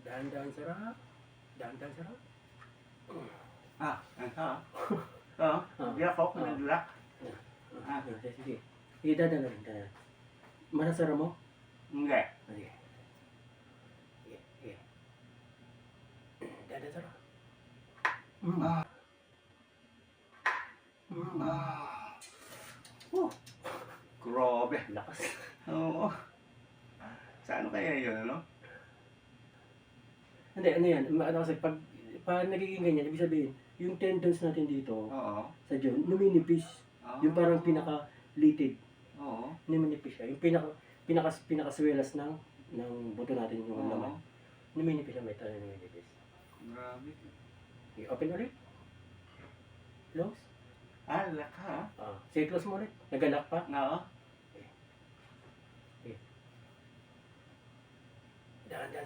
Dahan-dahan sarap. Dahan-dahan sarap. Ah, ito. Oo, biyak ako, nagdulak. Sige, sige. Sige, dahan na rin, dahan. Masasara mo? Hindi. Sige. Sige, sige. Dahan sarap. Ah. Grabe. Lakas. Oo. Sa ano kaya yun, ano? Hindi, ano yan, ano kasi pag nagiging ganyan, ibig sabihin, yung tendons natin dito, Oo. sa jaw, numinipis. Yung parang pinaka-litid. Oo. Numinipis siya. Yung pinaka-swelas ng buto natin, yung laman. Numinipis siya, may tayo numinipis. Grabe. Okay, open ulit. Close. Ah, laka. Sige, close mo ulit. Nagalak pa. Oo. Dahan-dahan